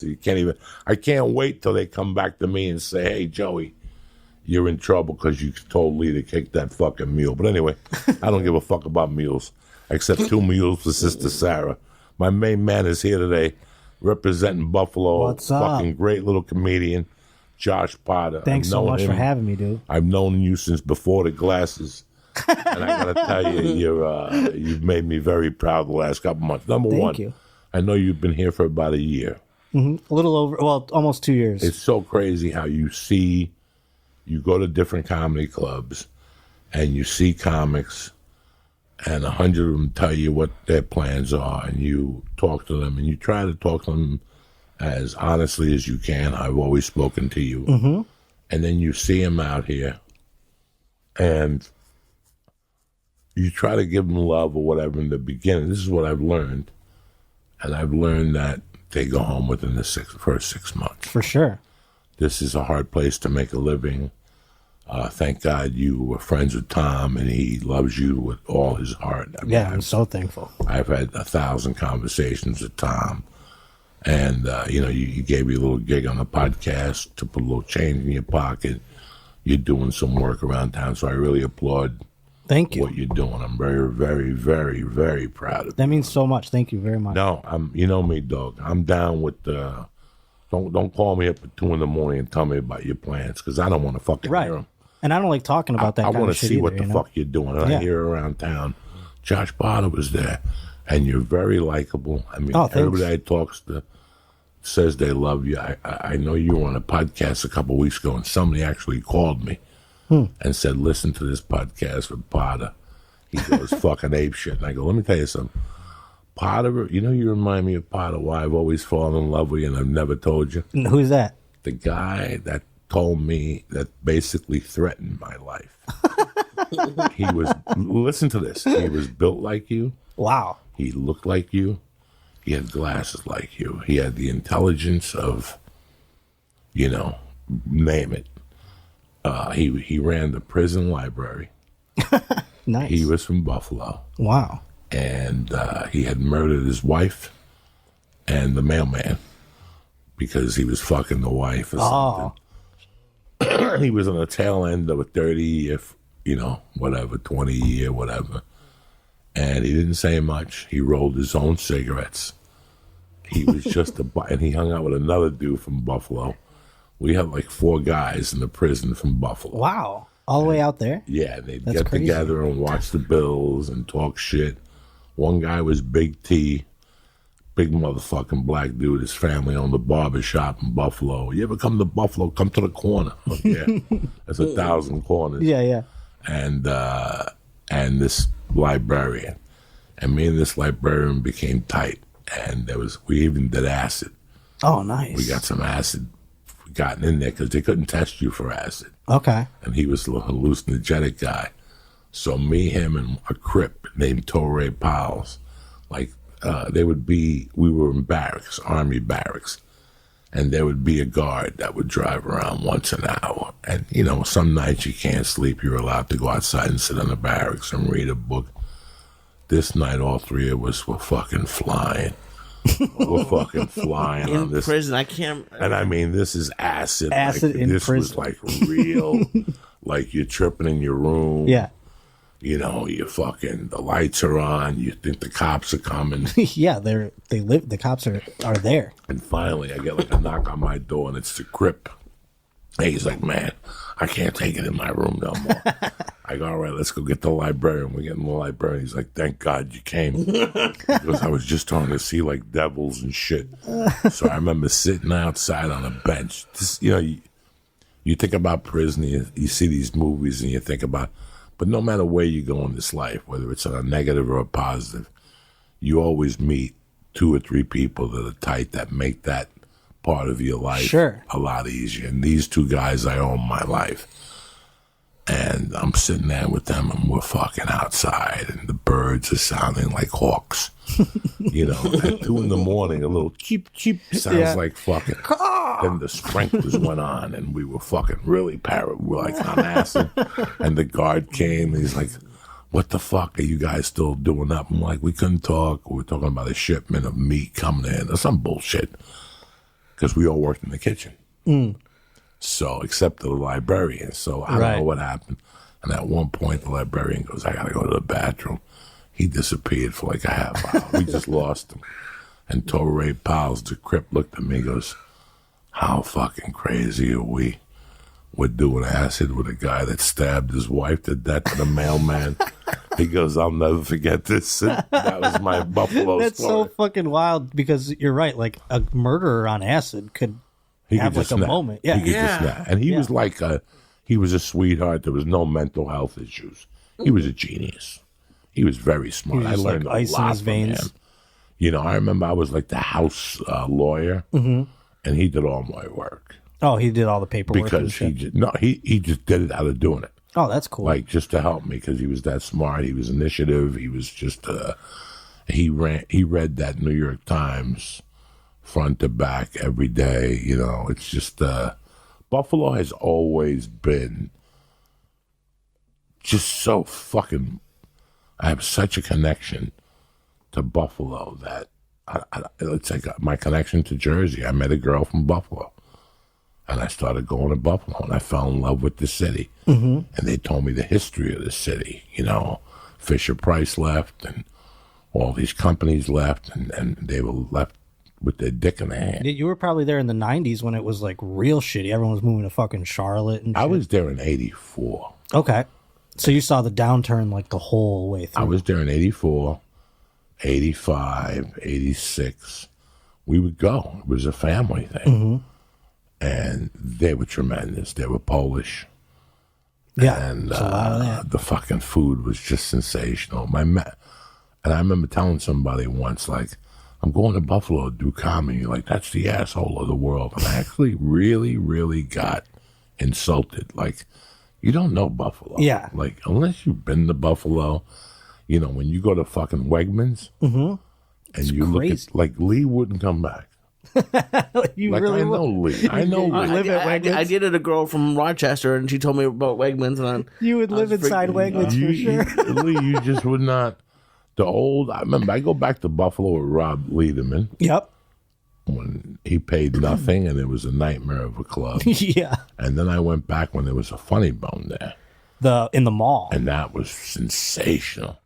You can't even. I can't wait till they come back to me and say, "Hey, Joey, you're in trouble because you told Lee to kick that fucking mule." But anyway, I don't give a fuck about mules, except 2 mules for Sister Sarah. My main man is here today, representing Buffalo. What's up? Fucking great little comedian, Josh Potter. Thanks so much for having me, dude. I've known you since before the glasses, and I gotta tell you, you've made me very proud the last couple months. Number one, Thank you. I know you've been here for about a year. Mm-hmm. A little over, well, almost 2 years. It's so crazy how you go to different comedy clubs and you see comics and 100 of them tell you what their plans are and you talk to them and you try to talk to them as honestly as you can. I've always spoken to you. Mm-hmm. And then you see them out here and you try to give them love or whatever in the beginning. This is what I've learned. And I've learned that they go home within the first 6 months. For sure. This is a hard place to make a living. Thank God you were friends with Tom, and he loves you with all his heart. I mean, I'm so thankful. I've had 1,000 conversations with Tom, and you gave me a little gig on the podcast to put a little change in your pocket. You're doing some work around town, so I really applaud. Thank you. What you're doing. I'm very, very, very, very proud of you. That means so much. Thank you very much. No, you know me, dog. I'm down with the. Don't call me up at 2 a.m. and tell me about your plans because I don't want to fucking hear them. And I don't like talking about that. I want to see what the fuck you're doing. And I hear around town, Josh Potter was there, and you're very likable. I mean, everybody I talks to says they love you. I know you were on a podcast a couple of weeks ago, and somebody actually called me and said, "Listen to this podcast with Potter." He goes, "Fucking ape shit." And I go, "Let me tell you something. Potter, you remind me of Potter, why I've always fallen in love with you and I've never told you." Who's that? The guy that told me that basically threatened my life. Listen to this. He was built like you. Wow. He looked like you. He had glasses like you. He had the intelligence of, name it. He ran the prison library. Nice. He was from Buffalo. Wow. And he had murdered his wife and the mailman because he was fucking the wife or something. He was on the tail end of a 30-year, 20-year, whatever. And he didn't say much. He rolled his own cigarettes. He was just and he hung out with another dude from Buffalo. We had like 4 guys in the prison from Buffalo. Wow. All the way out there? Yeah, they'd get together and watch the Bills and talk shit. One guy was Big T, big motherfucking black dude. His family owned a barber shop in Buffalo. You ever come to Buffalo? Come to the corner. Yeah, there's 1,000 corners. Yeah, yeah. And this librarian, and me and this librarian became tight. And we even did acid. Oh, nice. We got some acid gotten in there because they couldn't test you for acid. Okay. And he was a hallucinogenic guy. So me, him, and a Crip named Torrey Powell's, we were in barracks, army barracks, and there would be a guard that would drive around once an hour. And, some nights you can't sleep. You're allowed to go outside and sit in the barracks and read a book. This night, all 3 of us were fucking flying. We're fucking flying in on this prison. I can't. And I mean, this is acid. Acid in this prison. Was like real. Like you're tripping in your room. Yeah. You fucking, the lights are on. You think the cops are coming. Yeah, the cops are there. And finally, I get like a knock on my door, and it's the Crip. And he's like, "Man, I can't take it in my room no more." I go, "All right, let's go get the librarian." We get in the librarian. He's like, "Thank God you came." Because I was just trying to see like devils and shit. So I remember sitting outside on a bench. You think about prison, you see these movies, and you think about. But no matter where you go in this life, whether it's a negative or a positive, you always meet 2 or 3 people that are tight that make that part of your life a lot easier. And these 2 guys, I owe my life. And I'm sitting there with them, and we're fucking outside, and the birds are sounding like hawks. At 2 a.m, a little cheep, cheep sounds like fucking. Then the sprinklers went on, and we were fucking really paranoid. We were like on acid. And the guard came, and he's like, "What the fuck are you guys still doing up?" I'm like, "We couldn't talk. We were talking about a shipment of meat coming in or some bullshit." because we all worked in the kitchen. So, except the librarian. So, I don't know what happened. And at one point, the librarian goes, I got to go to the bathroom. He disappeared for like a half hour. We just lost him. And Torre Pals, the Crip, looked at me and goes, how fucking crazy are we? We're doing acid with a guy that stabbed his wife to death to the mailman. He goes, I'll never forget this. That was my Buffalo That's story. so fucking wild because you're right. Like a murderer on acid could have like a moment. Yeah. He could just snap. And he was like he was a sweetheart. There was no mental health issues. He was a genius. He was very smart. He was I learned like a ice in lot his from veins. him. You know, I remember I was like the house lawyer, and he did all my work. Oh, he did all the paperwork and Because shit. he just did it out of doing it. Oh, that's cool. Like just to help me because he was that smart. He was initiative. He was just he read that New York Times front to back every day. You know, it's just Buffalo has always been just so fucking. I have such a connection to Buffalo that it's like my connection to Jersey. I met a girl from Buffalo. And I started going to Buffalo, and I fell in love with the city. And they told me the history of the city. You know, Fisher Price left, and all these companies left, and they were left with their dick in their hand. You were probably there in the 90s when it was like real shitty. Everyone was moving to fucking Charlotte and shit. I was there in 84. Okay. So you saw the downturn like the whole way through. I was there in 84, 85, 86. We would go. It was a family thing. And they were tremendous. They were Polish. Yeah. And there's a lot of that. the fucking food was just sensational. And I remember telling somebody once, like, I'm going to Buffalo to do comedy. Like, that's the asshole of the world. And I actually really, really got insulted. Like, you don't know Buffalo. Yeah. Like, unless you've been to Buffalo, you know, when you go to fucking Wegmans and you look crazy. at, like, Lee wouldn't come back. You Like, really I know Lee. I know Lee. live at Wegmans? I dated a girl from Rochester, and she told me about Wegmans, and You would live inside Wegmans for sure. Lee, you just would not. I remember I go back to Buffalo with Rob Lederman Yep. when he paid nothing and it was a nightmare of a club. Yeah. And then I went back when there was a Funny Bone there. In the mall. And that was sensational.